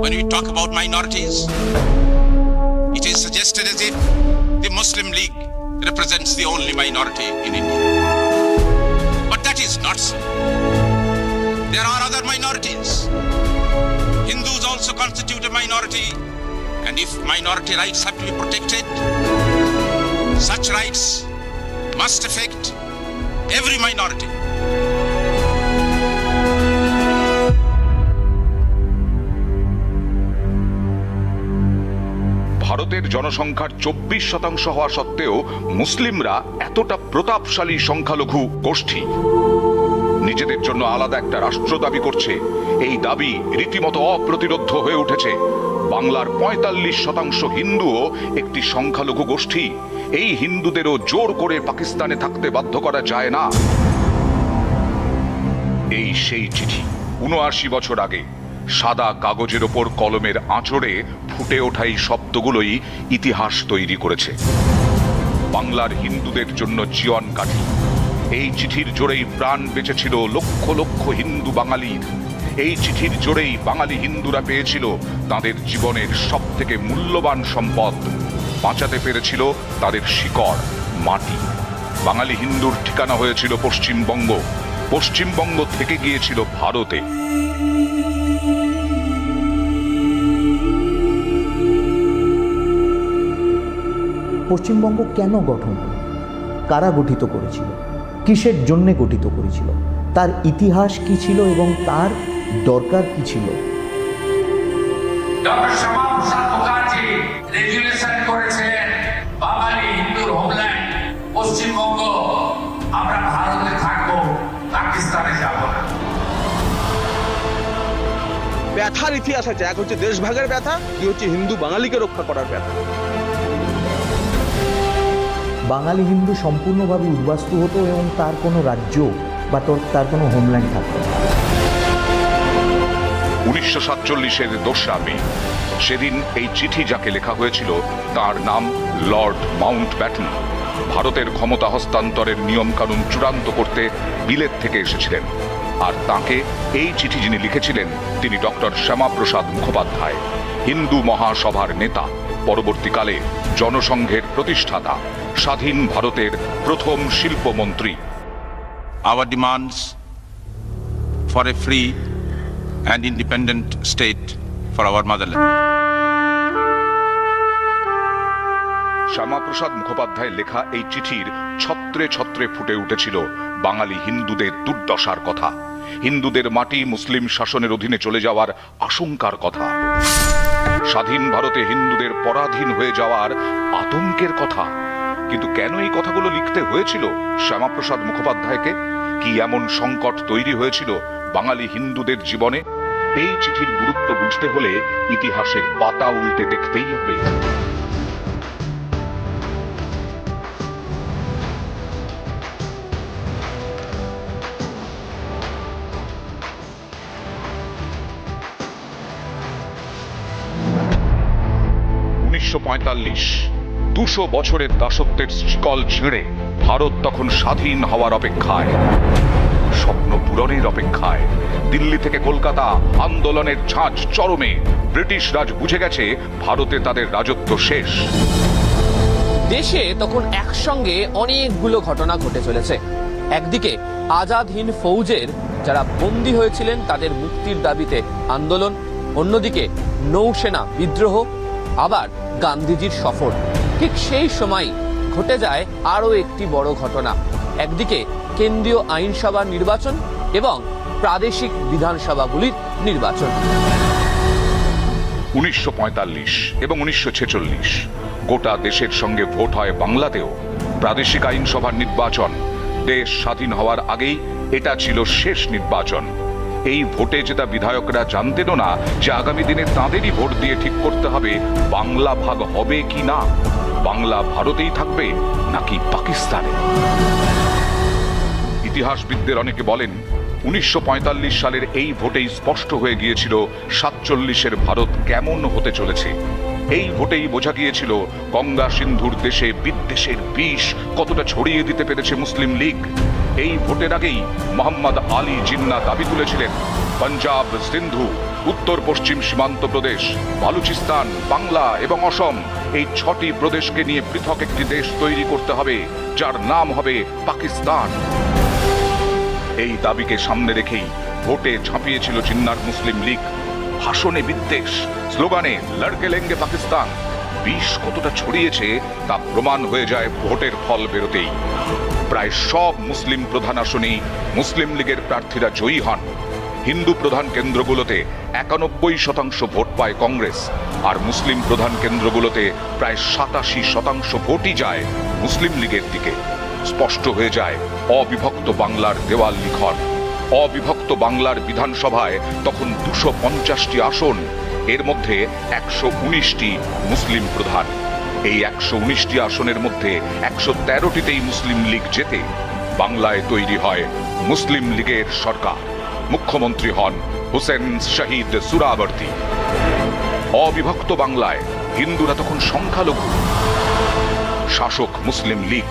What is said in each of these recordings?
When we talk about minorities, it is suggested as if the Muslim League represents the only minority in India. But that is not so. There are other minorities. Hindus also constitute a minority, and if minority rights have to be protected, such rights must affect every minority. ভারতের জনসংখ্যার 24% হওয়া সত্ত্বেও মুসলিমরা এতটা প্রতাপশালী সংখ্যালঘু গোষ্ঠী, নিজেদের জন্য আলাদা একটা রাষ্ট্র দাবি করছে। এই দাবি রীতিমতো অপ্রতিরোধ্য হয়ে উঠেছে। বাংলার 45% হিন্দুও একটি সংখ্যালঘু গোষ্ঠী। এই হিন্দুদেরও জোর করে পাকিস্তানে থাকতে বাধ্য করা যায় না। এই সেই চিঠি ৭৯ বছর আগে সাদা কাগজের ওপর কলমের আঁচড়ে ফুটে ওঠা এই শব্দগুলোই ইতিহাস তৈরি করেছে। বাংলার হিন্দুদের জন্য জীবন কাঠি। এই চিঠির জোরেই প্রাণ বেঁচেছিল লক্ষ লক্ষ হিন্দু বাঙালির। এই চিঠির জোরেই বাঙালি হিন্দুরা পেয়েছিল তাদের জীবনের সবথেকে মূল্যবান সম্পদ। বাঁচাতে পেরেছিল তাদের শিকড়, মাটি। বাঙালি হিন্দুর ঠিকানা হয়েছিল পশ্চিমবঙ্গ। পশ্চিমবঙ্গ থেকে গিয়েছিল ভারতে। পশ্চিমবঙ্গ কেন গঠন হল, কারা গঠিত করেছিল, কিসের জন্যে গঠিত করেছিল, তার ইতিহাস কি ছিল এবং তার দরকার কি ছিল? ডক্টর শ্যামাপ্রসাদ মুখার্জি রেজুলেশন করেছেন বাঙালি হিন্দুর হোমল্যান্ড পশ্চিমবঙ্গ, আমরা ভারতে থাকবো, পাকিস্তানে যাব না। ব্যথার ইতিহাস আছে, এক হচ্ছে দেশভাগের ব্যথা, কি হচ্ছে হিন্দু বাঙালিকে রক্ষা করার ব্যথা। বাঙালি হিন্দু সম্পূর্ণভাবে উদ্বাস্তু হতো এবং তার কোনো রাজ্য বা তার কোনো হোমল্যান্ড থাকতো না। 1947-এর 2রা মে সেদিন এই চিঠি যাকে লেখা হয়েছিল তার নাম লর্ড মাউন্টব্যাটেন। ভারতের ক্ষমতা হস্তান্তরের নিয়মকানুন চূড়ান্ত করতে বিলেত থেকে এসেছিলেন। আর তাকে এই চিঠি যিনি লিখেছিলেন তিনি ডক্টর শ্যামাপ্রসাদ মুখোপাধ্যায়, হিন্দু মহাসভার নেতা, পরবর্তীকালে জনসংঘের প্রতিষ্ঠাতা, স্বাধীন ভারতের প্রথম শিল্পমন্ত্রী। Our demands for a free and independent state for our motherland. Shyamaprasad Mukhopadhyay লেখা এই চিঠির ছত্রে ছত্রে ফুটে উঠেছিল বাঙালি হিন্দুদের দুর্দশার কথা, হিন্দুদের মাটি মুসলিম শাসনের অধীনে চলে যাওয়ার আশঙ্কার কথা, স্বাধীন ভারতে হিন্দুদের পরাধীন হয়ে যাওয়ার আতঙ্কের কথা। কিন্তু কেন এই কথাগুলো লিখতে হয়েছিল শ্যামাপ্রসাদ মুখোপাধ্যায়কে? কি এমন সংকট তৈরি হয়েছিল বাঙালি হিন্দুদের জীবনে? এই চিঠির গুরুত্ব বুঝতে হলে ইতিহাসের পাতা উল্টে দেখতেই হবে। (1945) 200 বছরের দাসত্বের শিকল ছিঁড়ে ভারত তখন স্বাধীন হওয়ার অপেক্ষায়, স্বপ্ন পূরণের অপেক্ষায়। দিল্লি থেকে কলকাতা আন্দোলনের ঝাঁজ চরমে। ব্রিটিশ রাজ বুঝে গেছে ভারতে তাদের রাজত্ব শেষ। দেশে তখন একসঙ্গে অনেকগুলো ঘটনা ঘটে চলেছে। একদিকে আজাদ হিন্দ ফৌজের যারা বন্দী হয়েছিলেন তাদের মুক্তির দাবিতে আন্দোলন, অন্যদিকে নৌসেনা বিদ্রোহ, আবার গান্ধীজির সফর। ঠিক সেই সময় ঘটে যায় আরো একটি বড় ঘটনা। একদিকে কেন্দ্রীয় আইনসভার নির্বাচন এবং প্রাদেশিক বিধানসভাগুলির নির্বাচন। 1945 এবং 1946 গোটা দেশের সঙ্গে ভোট হয় বাংলাতেও। প্রাদেশিক আইনসভার নির্বাচন। দেশ স্বাধীন হওয়ার আগেই এটা ছিল শেষ নির্বাচন। এই ভোটে জেতা বিধায়করা জানতেনও না যে আগামী দিনে তাঁদেরই ভোট দিয়ে ঠিক করতে হবে বাংলা ভাগ হবে কি না, বাংলা ভারতেই থাকবে নাকি পাকিস্তানে। ইতিহাসবিদদের অনেকে বলেন 1945 সালের এই ভোটেই স্পষ্ট হয়ে গিয়েছিল 47-এর ভারত কেমন হতে চলেছে। এই ভোটেই বোঝা গিয়েছিল গঙ্গা সিন্ধুর দেশে বিদ্বেষের বিষ কতটা ছড়িয়ে দিতে পেরেছে মুসলিম লীগ। এই ভোটের আগেই মোহাম্মদ আলী জিন্নাহ দাবি তুলেছিলেন পাঞ্জাব, সিন্ধু উত্তর পশ্চিম সীমান্ত প্রদেশ, বালুচিস্তান, বাংলা এবং অসম, এই 6টি প্রদেশকে নিয়ে পৃথক একটি দেশ তৈরি করতে হবে, যার নাম হবে পাকিস্তান। এই দাবিকে সামনে রেখেই ভোটে ঝাঁপিয়েছিল জিন্নার মুসলিম লীগ। ভাষণে বিদ্বেষ, স্লোগানে লড়কে লেঙ্গে পাকিস্তান। বিষ কতটা ছড়িয়েছে তা প্রমাণ হয়ে যায় ভোটের ফল বেরোতেই। প্রায় সব মুসলিম প্রধান আসনেই মুসলিম লীগের প্রার্থীরা জয়ী হন। হিন্দু প্রধান কেন্দ্রগুলোতে 91% ভোট পায় কংগ্রেস, আর মুসলিম প্রধান কেন্দ্রগুলোতে প্রায় 87% ভোটই যায় মুসলিম লীগের দিকে। স্পষ্ট হয়ে যায় অবিভক্ত বাংলার দেওয়াল লিখন। অবিভক্ত বাংলার বিধানসভায় তখন 250টি আসন, এর মধ্যে 119টি মুসলিম প্রধান। এই 119টি আসনের মধ্যে 113টিতেই মুসলিম লীগ জেতে। বাংলায় তৈরি হয় মুসলিম লীগের সরকার। মুখ্যমন্ত্রী হন হোসেন শহীদ সুরাবর্তী। অবিভক্ত বাংলায় হিন্দুরা তখন সংখ্যালঘু। শাসক মুসলিম লীগ,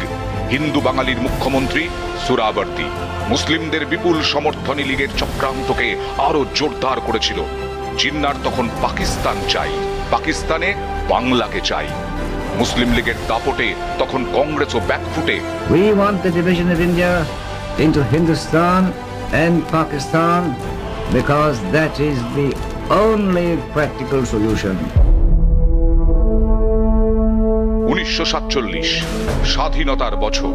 হিন্দু বাঙালির মুখ্যমন্ত্রী সুরাবর্তী মুসলিমদের বিপুল সমর্থনী লীগের চক্রান্তকে আরো জোরদার করেছিল। জিন্নার তখন পাকিস্তান চাই, পাকিস্তানে বাংলাকে চাই। মুসলিম লীগের দাপটে তখন কংগ্রেসও ব্যাকফুটে। We want the division of India into Hindustan and Pakistan because that is the only practical solution. 1947 স্বাধীনতার বছর।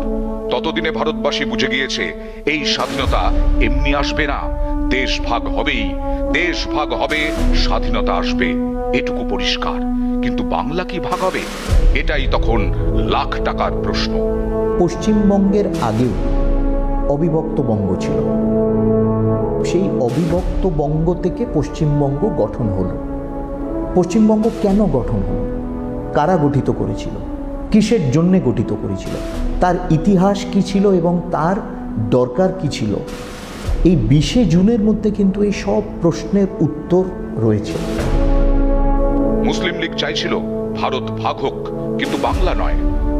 ততদিনে ভারতবাসী বুঝে গিয়েছে এই স্বাধীনতা এমনি আসবে না, দেশ ভাগ হবেই। দেশ ভাগ হবে, স্বাধীনতা আসবে, এটুকু পরিষ্কার। কিন্তু বাংলা কি ভাগ হবে? এটাই তখন লাখ টাকার প্রশ্ন। পশ্চিমবঙ্গের আগেও অবিভক্ত বঙ্গ ছিল। সেই অবিভক্ত বঙ্গ থেকে পশ্চিমবঙ্গ গঠন হলো। পশ্চিমবঙ্গ কেন গঠন হলো? কারা গঠিত করেছিল? কিসের জন্যে গঠিত করেছিল? তার ইতিহাস কি ছিল এবং তার দরকার কি ছিল? এই 20শে জুনের মধ্যে কিন্তু এই সব প্রশ্নের উত্তর রয়েছে। মুসলিম লীগ চাইছিল ভারত ভাগ হোক, কিন্তু বাংলা নয়,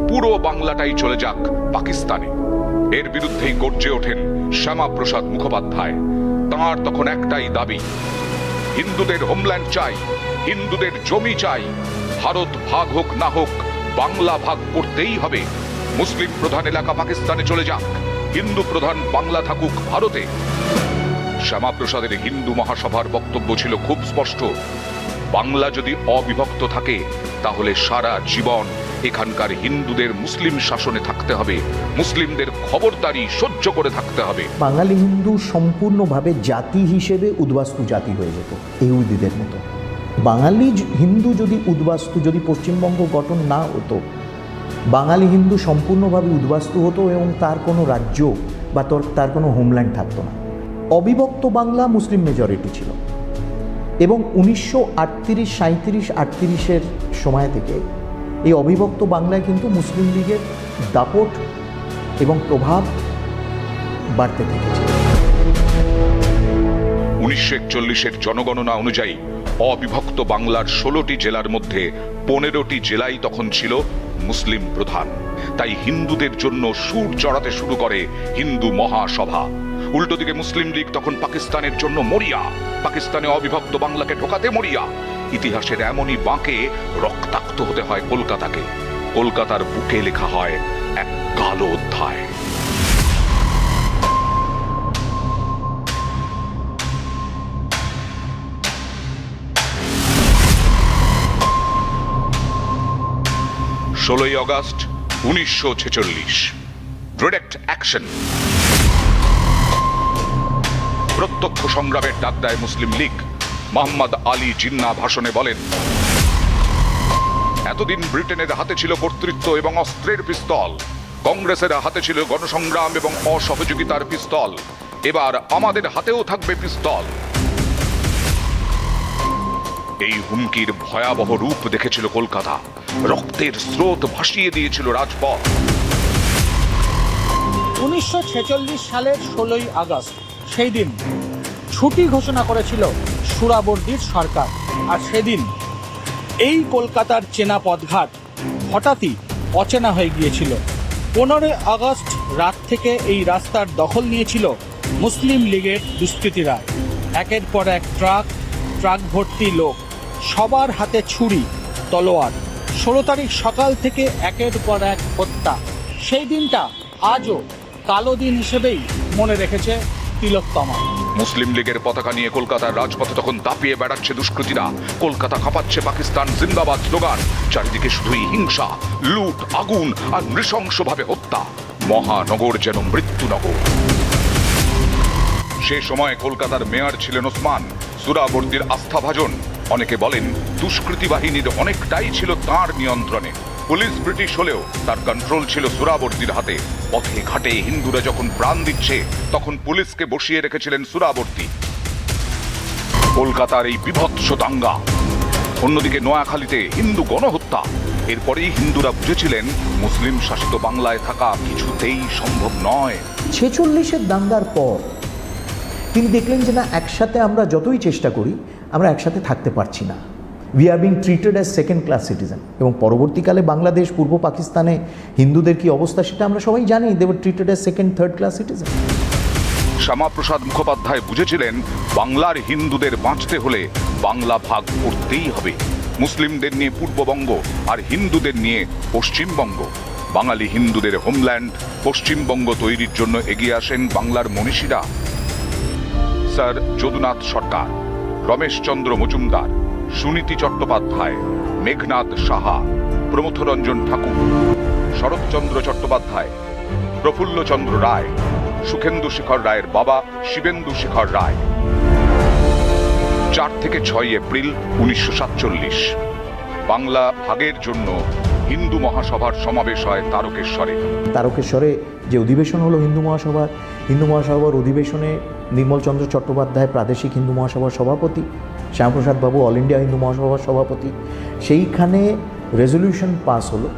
পুরো বাংলাটাই চলে যাক পাকিস্তানে। এর বিরুদ্ধেই গর্জে ওঠেন শ্যামাপ্রসাদ মুখোপাধ্যায়। তাঁর তখন একটাই দাবি, হিন্দুদের হোমল্যান্ড চাই, হিন্দুদের জমি চাই। ভারত ভাগ হোক না হোক, বাংলা ভাগ করতেই হবে। মুসলিম প্রধান এলাকা পাকিস্তানে চলে যাক, হিন্দু প্রধান বাংলা থাকুক ভারতে। শ্যামাপ্রসাদের হিন্দু মহাসভার বক্তব্য ছিল খুব স্পষ্ট, বাংলা যদি অবিভক্ত থাকে তাহলে সারা জীবন এখানকার হিন্দুদের মুসলিম শাসনে থাকতে হবে, মুসলিমদের খবরদারি সহ্য করে থাকতে হবে। বাঙালি হিন্দু সম্পূর্ণভাবে জাতি হিসেবে উদ্বাস্তু জাতি হয়ে যেত ইহুদিদের মতো। বাঙালি হিন্দু যদি উদ্বাস্তু, যদি পশ্চিমবঙ্গ গঠন না হতো, বাঙালি হিন্দু সম্পূর্ণভাবে উদ্বাস্তু হতো এবং তার কোনো রাজ্য বা তার কোনো হোমল্যান্ড থাকতো না। অবিভক্ত বাংলা মুসলিম মেজরিটি ছিল এবং 1938-37-38-এর সময় থেকে এই অবিভক্ত বাংলায় কিন্তু মুসলিম লীগের দাপট এবং প্রভাব বাড়তে থেকেছে। 1941-এর জনগণনা অনুযায়ী অবিভক্ত বাংলার 16টি জেলার মধ্যে 15টি জেলাই তখন ছিল মুসলিম প্রধান। তাই হিন্দুদের জন্য সুর চড়াতে শুরু করে হিন্দু মহাসভা। উল্টো দিকে মুসলিম লীগ তখন পাকিস্তানের জন্য মরিয়া, পাকিস্তানে অবিভক্ত বাংলাকে ঢোকাতে মরিয়া। ইতিহাসের এমনই বাঁকে রক্তাক্ত হতে হয় কলকাতাকে। কলকাতার বুকে লেখা হয় এক কালো অধ্যায়। ষোলোই আগস্ট 1946, ডিরেক্ট অ্যাকশন। প্রত্যক্ষ সংগ্রামের ডাক দেয় মুসলিম লীগ। মোহাম্মদ আলী জিন্নাহ ভাষণে বলেন, এতদিন ব্রিটেনের হাতে ছিল কর্তৃত্ব এবং অস্ত্রের পিস্তল, কংগ্রেসের হাতে ছিল গণসংগ্রাম এবং অসহযোগিতার পিস্তল, এবার আমাদের হাতেও থাকবে পিস্তল। এই হুমকির ভয়াবহ রূপ দেখেছিল কলকাতা। রক্তের স্রোত ভাসিয়ে দিয়েছিল রাজপথ। 1946 সালের 16ই আগস্ট সেই দিন ছুটি ঘোষণা করেছিল সুরাবর্দীর সরকার। আর সেদিন এই কলকাতার চেনা পথঘাট হঠাৎই অচেনা হয়ে গিয়েছিল। 15 আগস্ট রাত থেকে এই রাস্তার দখল নিয়েছিল মুসলিম লীগের দুষ্কৃতীরা। একের পর এক ট্রাক, ট্রাক ভর্তি লোক, সবার হাতে ছুরি তলোয়ার। 16 তারিখ সকাল থেকে একের পর এক হত্যা। সেই দিনটা আজও কালো দিন হিসেবেই মনে রেখেছে তিলোত্তমা। মুসলিম লীগের পতাকা নিয়ে কলকাতার রাজপথে তখন দাপিয়ে বেড়াচ্ছে দুষ্কৃতীরা। কলকাতা কাঁপাচ্ছে পাকিস্তান জিন্দাবাদ স্লোগান। চারিদিকে শুধুই হিংসা, লুট, আগুন আর নৃশংসভাবে হত্যা। মহানগর যেন মৃত্যুনগর। সে সময় কলকাতার মেয়র ছিলেন ওসমান, সুরাবর্দীর আস্থাভাজন। অনেকে বলেন দুষ্কৃতী বাহিনীর অনেকটাই ছিল তার নিয়ন্ত্রণে। পুলিশ ব্রিটিশ হলেও তার কন্ট্রোল ছিল সুরাবর্দীর হাতে। পথে ঘাটে হিন্দুরা যখন প্রাণ দিচ্ছে তখন পুলিশকে বসিয়ে রেখেছিলেন সুরাবর্দী। কলকাতার এই বিভৎস দাঙ্গা, অন্যদিকে নোয়াখালীতে হিন্দু গণহত্যা। এরপরেই হিন্দুরা বুঝেছিলেন মুসলিম শাসিত বাংলায় থাকা কিছুতেই সম্ভব নয়। 46-এর দাঙ্গার পর তিনি দেখলেন যে না, একসাথে আমরা যতই চেষ্টা করি আমরা একসাথে থাকতে পারছি না। We are being treated as second class citizen. এবং পরবর্তীকালে বাংলাদেশ, পূর্ব পাকিস্তানে হিন্দুদের কি অবস্থা সেটা আমরা সবাই জানি। They were treated as second, third class citizen. Shyamaprasad Mukhopadhyay বুঝেছিলেন বাংলার হিন্দুদের বাঁচতে হলে বাংলা ভাগ করতেই হবে। মুসলিমদের নিয়ে পূর্ববঙ্গ আর হিন্দুদের নিয়ে পশ্চিমবঙ্গ। বাঙালি হিন্দুদের হোমল্যান্ড পশ্চিমবঙ্গ তৈরির জন্য এগিয়ে আসেন বাংলার মনীষীরা। স্যার যদুনাথ সরকার, রমেশচন্দ্র মজুমদার, সুনীতি চট্টোপাধ্যায়, মেঘনাদ সাহা, প্রমথরঞ্জন ঠাকুর, শরৎচন্দ্র চট্টোপাধ্যায়, প্রফুল্লচন্দ্র রায়, সুখেন্দু শেখর রায়ের বাবা শিবেন্দু শেখর রায়। 4 থেকে 6 এপ্রিল 1947 বাংলা ভাগের জন্য হিন্দু মহাসভার সমাবেশ হয় তারকেশ্বরে। তারকেশ্বরে যে অধিবেশন হলো হিন্দু মহাসভার অধিবেশনে নির্মলচন্দ্র চট্টোপাধ্যায় প্রাদেশিক হিন্দু মহাসভার সভাপতি, শ্যামাপ্রসাদ বাবু অল ইন্ডিয়া হিন্দু মহাসভার সভাপতি। সেইখানে রেজলিউশন পাস হলো,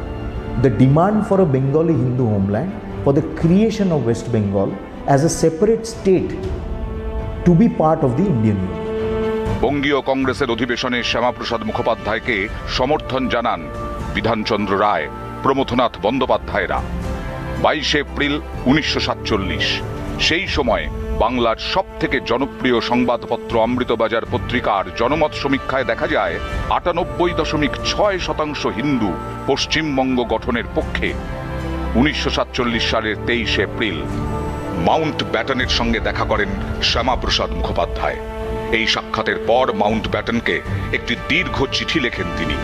the demand for a Bengali Hindu homeland for the creation of West Bengal as a separate state to be part of the Indian union. বঙ্গীয় কংগ্রেসের অধিবেশনে শ্যামাপ্রসাদ মুখোপাধ্যায়কে সমর্থন জানান বিধানচন্দ্র রায়, প্রমথনাথ বন্দ্যোপাধ্যায়রা। 22 এপ্রিল 1947 সেই সময় বাংলার সব থেকে জনপ্রিয় সংবাদপত্র অমৃতবাজার পত্রিকার জনমত সমীক্ষায় দেখা যায় 98.6% হিন্দু পশ্চিমবঙ্গ গঠনের পক্ষে। 1947 সালের 23 এপ্রিল মাউন্ট ব্যাটনের সঙ্গে দেখা করেন শ্যামাপ্রসাদ মুখোপাধ্যায়। এই সাক্ষাতের পর মাউন্ট ব্যাটনকে একটি দীর্ঘ চিঠি লেখেন তিনি।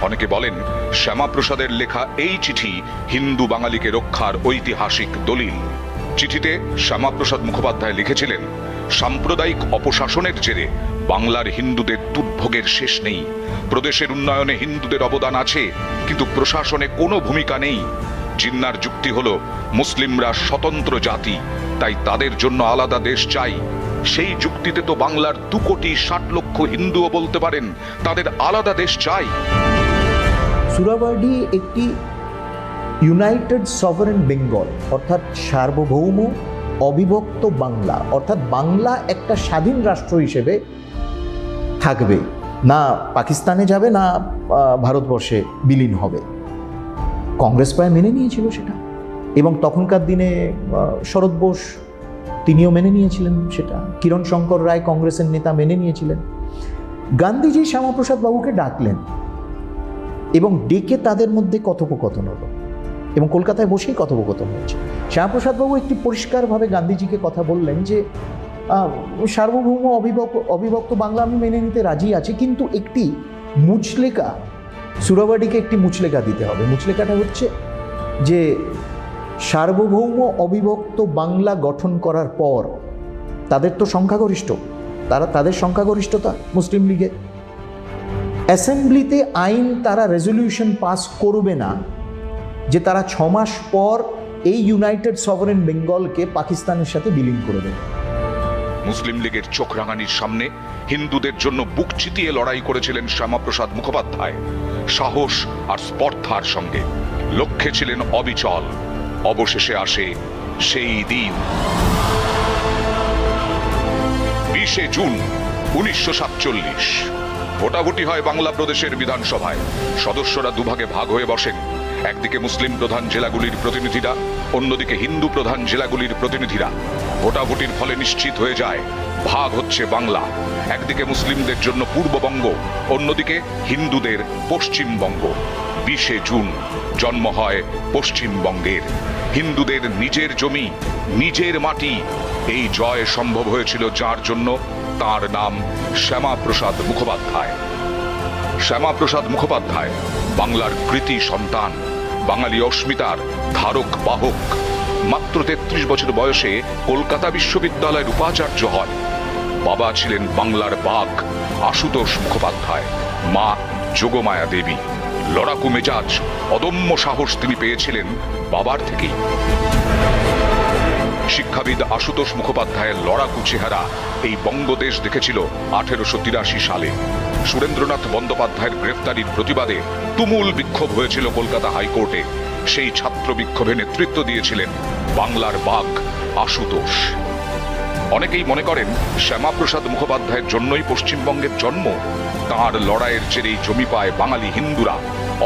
অনেকে বলেন শ্যামাপ্রসাদের লেখা এই চিঠি হিন্দু বাঙালিকে রক্ষার ঐতিহাসিক দলিল। চিঠিতে শ্যামাপ্রসাদ মুখোপাধ্যায় লিখেছিলেন, সাম্প্রদায়িক অপশাসনের জেরে বাংলার হিন্দুদের দুর্ভোগের শেষ নেই। প্রদেশের উন্নয়নে হিন্দুদের অবদান আছে, কিন্তু প্রশাসনে কোনো ভূমিকা নেই। জিন্নার যুক্তি হলো মুসলিমরা স্বতন্ত্র জাতি, তাই তাদের জন্য আলাদা দেশ চাই। সেই যুক্তিতে তো বাংলার 2,60,00,000 হিন্দুও বলতে পারেন তাদের আলাদা দেশ চাই। সুরাবার্ডি একটি ইউনাইটেড সভারেন বেঙ্গল, অর্থাৎ সার্বভৌম অবিভক্ত বাংলা, অর্থাৎ বাংলা একটা স্বাধীন রাষ্ট্র হিসেবে থাকবে, না পাকিস্তানে যাবে না ভারতবর্ষে বিলীন হবে। কংগ্রেস প্রায় মেনে নিয়েছিল সেটা, এবং তখনকার দিনে শরৎ বোস তিনিও মেনে নিয়েছিলেন সেটা। কিরণ শঙ্কর রায় কংগ্রেসের নেতা মেনে নিয়েছিলেন। গান্ধীজি শ্যামাপ্রসাদ বাবুকে ডাকলেন এবং ডেকে তাদের মধ্যে কথোপকথন হলো, এবং কলকাতায় বসেই কথোপকথন হয়েছে। শ্যামাপ্রসাদ বাবু একটি পরিষ্কারভাবে গান্ধীজিকে কথা বললেন যে সার্বভৌম অবিভক্ত বাংলা আমি মেনে নিতে রাজি আছি, কিন্তু একটি মুচলেকা, সুরাবার্ডিকে একটি মুচলেকা দিতে হবে। মুচলেকাটা হচ্ছে যে সার্বভৌম অবিভক্ত বাংলা গঠন করার পর তাদের তো সংখ্যাগরিষ্ঠ, তাদের সংখ্যাগরিষ্ঠতা মুসলিম লীগের, অ্যাসেম্বলিতে আইন তারা রেজলিউশন পাস করবে না যে তারা 6 মাস পর এই ইউনাইটেড সভারেন বেঙ্গলকে পাকিস্তানের সাথে বিলীন করে দেবে। মুসলিম লীগের চোখ রাঙানির সামনে হিন্দুদের জন্য বুক চিতিয়ে লড়াই করেছিলেন শ্যামাপ্রসাদ মুখোপাধ্যায়, সাহস আর স্পর্ধার সঙ্গে। লক্ষ্যে ছিলেন অবিচল। অবশেষে আসে সেই দিন, 20 জুন 1947। ভোটাভুটি হয় বাংলা প্রদেশের বিধানসভায়। সদস্যরা দুভাগে ভাগ হয়ে বসেন, একদিকে মুসলিম প্রধান জেলাগুলির প্রতিনিধিরা, অন্যদিকে হিন্দু প্রধান জেলাগুলির প্রতিনিধিরা। ভোটাভুটির ফলে নিশ্চিত হয়ে যায় ভাগ হচ্ছে বাংলা। একদিকে মুসলিমদের জন্য পূর্ববঙ্গ, অন্যদিকে হিন্দুদের পশ্চিমবঙ্গ। 20শে জুন জন্ম হয় পশ্চিমবঙ্গের। হিন্দুদের নিজের জমি, নিজের মাটি, এই জয় সম্ভব হয়েছিল যার জন্য, তার নাম শ্যামাপ্রসাদ মুখোপাধ্যায়। শ্যামাপ্রসাদ মুখোপাধ্যায় বাংলার কৃতি সন্তান, বাঙালি অস্মিতার ধারক বাহক। মাত্র 33 বছর বয়সে কলকাতা বিশ্ববিদ্যালয়ের উপাচার্য হয়। বাবা ছিলেন বাংলার বাঘ আশুতোষ মুখোপাধ্যায়, মা যোগমায়া দেবী। লড়াকু মেজাজ, অদম্য সাহস তিনি পেয়েছিলেন বাবার থেকেই। শিক্ষাবিদ আশুতোষ মুখোপাধ্যায়ের লড়াকু চেহারা এই বঙ্গদেশ দেখেছিল 1883 সালে। সুরেন্দ্রনাথ বন্দ্যোপাধ্যায়ের গ্রেফতারির প্রতিবাদে তুমুল বিক্ষোভ হয়েছিল কলকাতা হাইকোর্টে। সেই ছাত্র বিক্ষোভে নেতৃত্ব দিয়েছিলেন বাংলার বাঘ আশুতোষ। অনেকেই মনে করেন শ্যামাপ্রসাদ মুখোপাধ্যায়ের জন্যই পশ্চিমবঙ্গের জন্ম। তাঁর লড়াইয়ের জেরেই জমি পায় বাঙালি হিন্দুরা,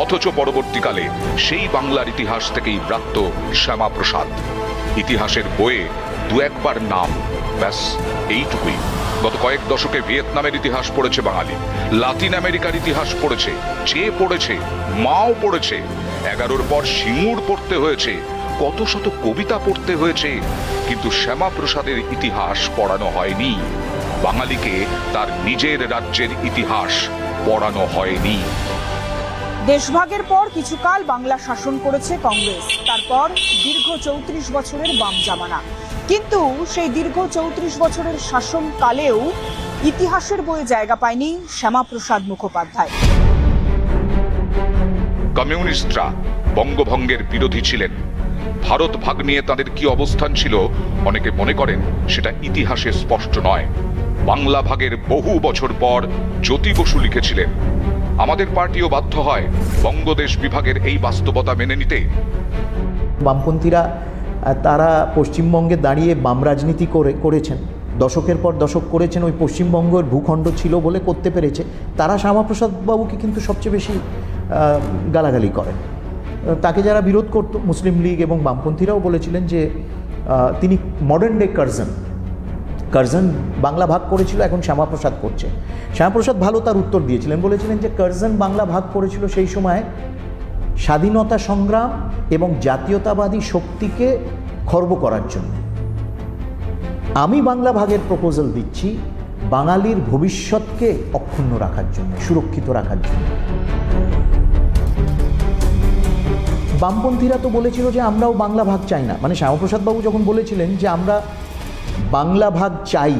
অথচ পরবর্তীকালে সেই বাংলার ইতিহাস থেকেই ব্রাত্য শ্যামাপ্রসাদ। ইতিহাসের বইয়ে দু একবার নাম, ব্যাস এইটুকুই। গত কয়েক দশকে ভিয়েতনামের ইতিহাস পড়েছে বাঙালি, লাতিন আমেরিকার ইতিহাস পড়েছে, যে পড়েছে মাও পড়েছে। 11-র পর সিঙ্গুর পড়তে হয়েছে, কত শত কবিতা পড়তে হয়েছে, কিন্তু শ্যামাপ্রসাদের ইতিহাস পড়ানো হয়নি। বাঙালিকে তার নিজের রাজ্যের ইতিহাস পড়ানো হয়নি। দেশভাগের পর কিছুকাল বাংলা শাসন করেছে কংগ্রেস, তারপর দীর্ঘ 34 বছরের বাম জামানা। কিন্তু সেই দীর্ঘ 34 বছরের শাসনকালেও ইতিহাসের বইয়ে জায়গা পায়নি শ্যামাপ্রসাদ মুখোপাধ্যায়। কমিউনিস্টরা বঙ্গভঙ্গের বিরোধী ছিলেন। ভারত ভাগ নিয়ে তাদের কি অবস্থান ছিল অনেকে মনে করেন সেটা ইতিহাসে স্পষ্ট নয়। বাংলা ভাগের বহু বছর পর জ্যোতি বসু লিখেছিলেন, আমাদের পার্টিও বাধ্য হয় বঙ্গদেশ বিভাগের এই বাস্তবতা মেনে নিতে। বামপন্থীরা তারা পশ্চিমবঙ্গে দাঁড়িয়ে বাম রাজনীতি করেছেন, দশকের পর দশক করেছেন। ওই পশ্চিমবঙ্গের ভূখণ্ড ছিল বলে করতে পেরেছে। তারা শ্যামাপ্রসাদ বাবুকে কিন্তু সবচেয়ে বেশি গালাগালি করেন। তাকে যারা বিরোধ করত, মুসলিম লীগ এবং বামপন্থীরাও বলেছিলেন যে তিনি মডার্ন ডে কার্জন বাংলা ভাগ করেছিল, এখন শ্যামাপ্রসাদ করছে। শ্যামাপ্রসাদ ভালো তার উত্তর দিয়েছিলেন, বলেছিলেন যে কার্জন বাংলা ভাগ করেছিল সেই সময় স্বাধীনতা সংগ্রাম এবং জাতীয়তাবাদী শক্তিকে খর্ব করার জন্য। আমি বাংলা ভাগের প্রপোজাল দিচ্ছি বাঙালির ভবিষ্যৎকে অক্ষুণ্ণ রাখার জন্য, সুরক্ষিত রাখার জন্য। বামপন্থীরা তো বলেছিল যে আমরাও বাংলা ভাগ চাই না। মানে শ্যামাপ্রসাদ বাবু যখন বলেছিলেন যে আমরা বাংলা ভাগ চাই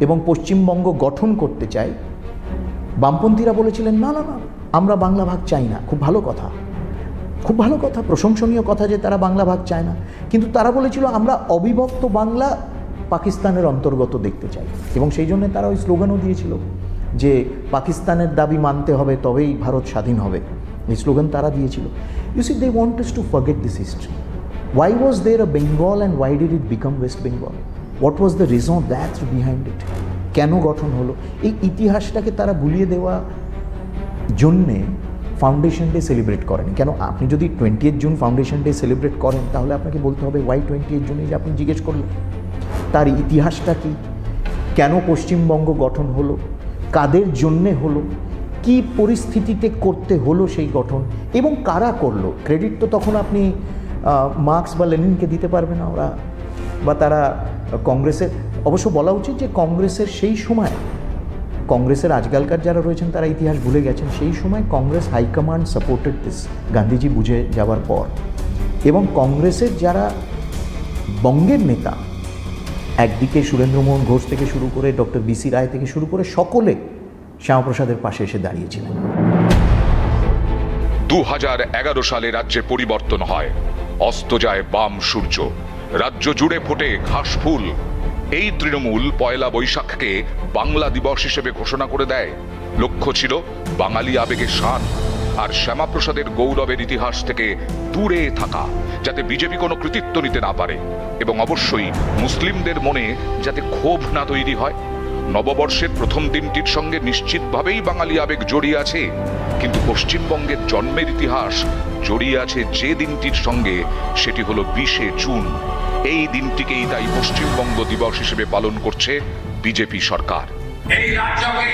এবং পশ্চিমবঙ্গ গঠন করতে চাই, বামপন্থীরা বলেছিলেন না না না, আমরা বাংলা ভাগ চাই না। খুব ভালো কথা, খুব ভালো কথা, প্রশংসনীয় কথা যে তারা বাংলা ভাগ চায় না। কিন্তু তারা বলেছিল আমরা অবিভক্ত বাংলা পাকিস্তানের অন্তর্গত দেখতে চাই, এবং সেই জন্য তারা ওই স্লোগানও দিয়েছিল যে পাকিস্তানের দাবি মানতে হবে তবেই ভারত স্বাধীন হবে। এই স্লোগান তারা দিয়েছিল। You see, they want us to forget this history. Why was there a Bengal and why did it become West Bengal? What was the raison d'être behind it? কেন গঠন হলো? এই ইতিহাসটাকে তারা ভুলিয়ে দেওয়া জন্যে ফাউন্ডেশন ডে সেলিব্রেট করেন। কেন আপনি যদি 20th June foundation day celebrate করেন তাহলে আপনাকে বলতে হবে ওয়াই 20th জুনে, যে আপনি জিজ্ঞেস করলেন তার ইতিহাসটা কি, কেন পশ্চিমবঙ্গ গঠন হলো, কাদের জন্যে হলো, কি পরিস্থিতিতে করতে হলো সেই গঠন, এবং কারা করলো। ক্রেডিট তো তখন আপনি মার্কস বা লেনিনকে দিতে পারবে না ওরা, বা তারা কংগ্রেসের। অবশ্য বলা উচিত যে কংগ্রেসের সেই সময়, কংগ্রেসের আজকালকার যারা রয়েছেন তারা ইতিহাস ভুলে গেছেন, সেই সময় Congress high command supported this, Gandhiji বুঝে যাওয়ার পর। এবং কংগ্রেসের যারা বঙ্গের নেতা, একদিকে সুরেন্দ্রমোহন ঘোষ থেকে শুরু করে ডক্টর BC রায় থেকে শুরু করে সকলে শ্যামাপ্রসাদের পাশে এসে দাঁড়িয়েছিলেন। 2011 সালে রাজ্যে পরিবর্তন হয়, অস্ত যায় বাম সূর্য, রাজ্য জুড়ে ফোটে ঘাস ফুল। এই তৃণমূল পয়লা বৈশাখকে বাংলা দিবস হিসেবে ঘোষণা করে দেয়। লক্ষ্য ছিল বাঙালি আবেগের শান আর শ্যামাপ্রসাদের গৌরবের ইতিহাস থেকে দূরে থাকা, যাতে বিজেপি কোনো কৃতিত্ব নিতে না পারে, এবং অবশ্যই মুসলিমদের মনে যাতে ক্ষোভ না তৈরি হয়। নববর্ষের প্রথম দিনটির সঙ্গে নিশ্চিতভাবেই বাঙালি আবেগ জড়িয়ে আছে, কিন্তু পশ্চিমবঙ্গের জন্মের ইতিহাস জড়িয়ে আছে যে দিনটির সঙ্গে, সেটি হলো 20শে জুন। এই দিনটিকেই তাই পশ্চিমবঙ্গ দিবস হিসেবে পালন করছে বিজেপি সরকার। এই রাজ্যকে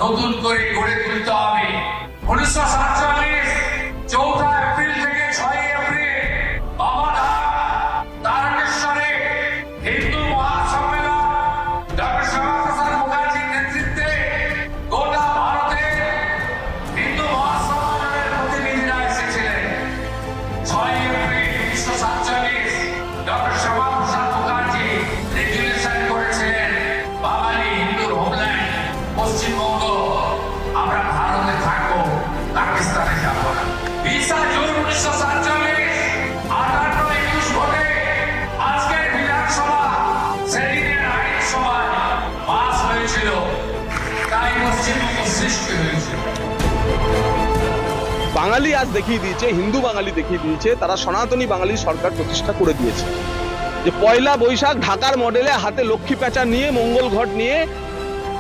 নতুন করে গড়ে তুলতে হবে। 1947 4 এপ্রিল থেকে 6 এপ্রিল বাবা তারকেশ্বরে হিন্দু মহাসম্মেলন ডক্টর শ্যামাপ্রসাদ মুখার্জির নেতৃত্বে গোটা ভারতে হিন্দু মহাসম্মেলনের প্রতিনিধিরা এসেছিলেন। 6 April 1947 doctor Shyamaprasad Mukherjee resolution করেছিলেন বাঙালি হিন্দুর হোমল্যান্ড পশ্চিমবঙ্গ আমরা ভারতে থাকবো, পাকিস্তানে যাবো না। 20 জুন 1947 58-21 ভোটে আজকের বিধানসভা সেদিনের আইনসভায় পাস হয়েছিল, তাই পশ্চিমবঙ্গ সৃষ্টি হয়েছিল। বাঙালি আজ দেখিয়ে দিয়েছে, হিন্দু বাঙালি দেখিয়ে দিয়েছে, তারা সনাতনী বাঙালি সরকার প্রতিষ্ঠা করে দিয়েছে। যে পয়লা বৈশাখ ঢাকার মডেলে হাতে লক্ষ্মী প্যাঁচা নিয়ে মঙ্গল ঘট নিয়ে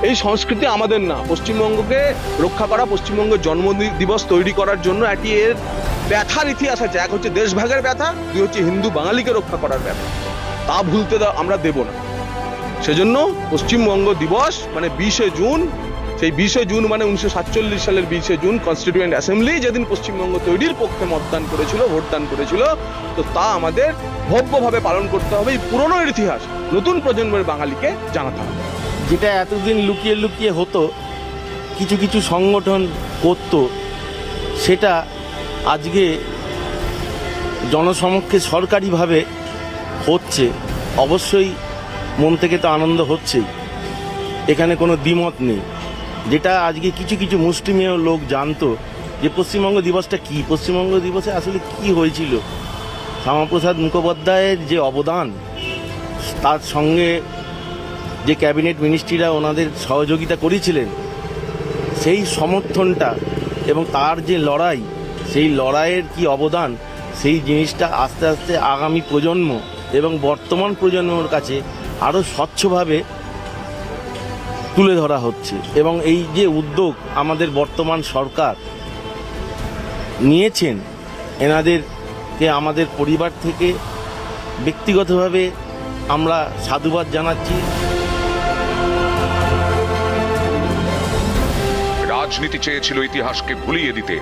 এই সংস্কৃতি আমাদের না। পশ্চিমবঙ্গকে রক্ষা করা, পশ্চিমবঙ্গের জন্ম দিবস তৈরি করার জন্য একটি এর ব্যথার ইতিহাস আছে। এক হচ্ছে দেশভাগের ব্যথা, দুই হচ্ছে হিন্দু বাঙালিকে রক্ষা করার ব্যথা। তা ভুলতে আমরা দেব না। সেজন্য পশ্চিমবঙ্গ দিবস মানে 20 জুন, সেই 20 জুন মানে 1947 সালের 20 জুন কনস্টিটিউয়েন্ট অ্যাসেম্বলি যেদিন পশ্চিমবঙ্গ তৈরির পক্ষে মতদান করেছিল, ভোটদান করেছিল, তো তা আমাদের ভব্যভাবে পালন করতে হবে। এই পুরনো ইতিহাস নতুন প্রজন্মের বাঙালিকে জানাতে হবে। যেটা এতদিন লুকিয়ে লুকিয়ে হতো, কিছু কিছু সংগঠন করত, সেটা আজকে জনসমক্ষে সরকারিভাবে হচ্ছে। অবশ্যই মন থেকে তো আনন্দ হচ্ছেই, এখানে কোনো দ্বিমত নেই। যেটা আজকে কিছু কিছু মুষ্টিমেয় লোক জানতো যে পশ্চিমবঙ্গ দিবসটা কি, পশ্চিমবঙ্গ দিবসে আসলে কি হয়েছিল, শ্যামাপ্রসাদ মুখোপাধ্যায়ের যে অবদান, তার সঙ্গে যে ক্যাবিনেট মিনিস্ট্রিরা ওনাদের সহযোগিতা করেছিলেন, সেই সমর্থনটা এবং তার যে লড়াই, সেই লড়াইয়ের কি অবদান, সেই জিনিসটা আস্তে আস্তে আগামী প্রজন্ম এবং বর্তমান প্রজন্মের কাছে আরও স্বচ্ছভাবে তুলে ধরা হচ্ছে। এবং এই যে উদ্যোগ আমাদের বর্তমান সরকার নিয়েছেন, এনাদেরকে আমাদের পরিবার থেকে ব্যক্তিগতভাবে আমরা সাধুবাদ জানাচ্ছি। রাজনীতি চেয়েছিল ইতিহাসকে ভুলিয়ে দিতে,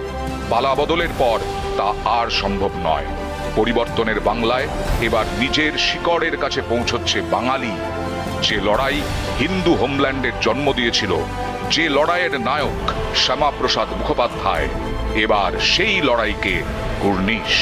পালা বদলের পর তা আর সম্ভব নয়। পরিবর্তনের বাংলায় এবার নিজের শিকড়ের কাছে পৌঁছচ্ছে বাঙালি। যে লড়াই হিন্দু হোমল্যান্ডের জন্ম দিয়েছিল, যে লড়াইয়ের নায়ক শ্যামাপ্রসাদ মুখোপাধ্যায়, এবার সেই লড়াইকে কুর্নিশ।